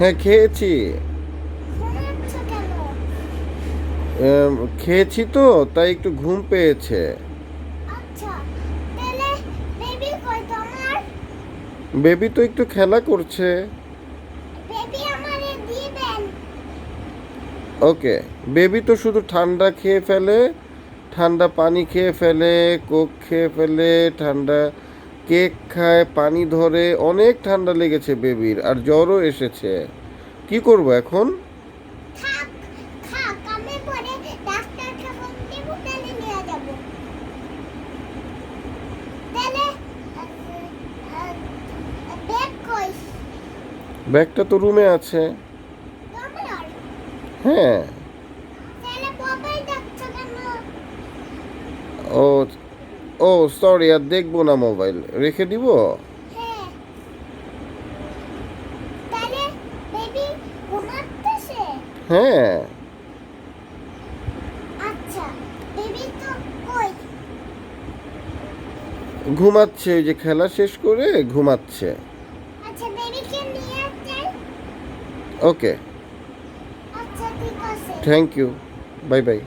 হ্যাঁ, খেয়েছি। ঘুমাচ্ছ কেন? খেয়েছি তো, তাই একটু ঘুম পেয়েছে। আচ্ছা, তাহলে বেবি কই তোমার? বেবি তো একটু খেলা করছে। বেবি আমারে দিবেন। ওকে। বেবি তো শুধু ঠান্ডা খেয়ে ফেলে, ঠান্ডা পানি খেয়ে ফেলে, কোক খেয়ে ফেলে, ঠান্ডা কেক খায়, পানি ধরে, অনেক ঠান্ডা লেগেছে বেবির আর জ্বরও এসেছে। কি করব এখন? থাক, থাক, আমি পরে ডাক্তারকে ফোন দিব, তাহলে নিয়ে যাব। তাহলে ব্যাগ কই? ব্যাগটা তো রুমে আছে। তোমার? হ্যাঁ। তাহলে বাবাই ডাকছো কেন? ও, ও সরি, আর দেখবো না মোবাইল, রেখে দিব। হ্যাঁ, তাহলে বেবি ঘুমাচ্ছে? হ্যাঁ, আচ্ছা, বেবি তো কই? ঘুমাচ্ছে, ওই যে খেলা শেষ করে ঘুমাচ্ছে। আচ্ছা, বেবিকে নিয়ে যাই। ওকে, আচ্ছা, ঠিক আছে। Thank you, bye by.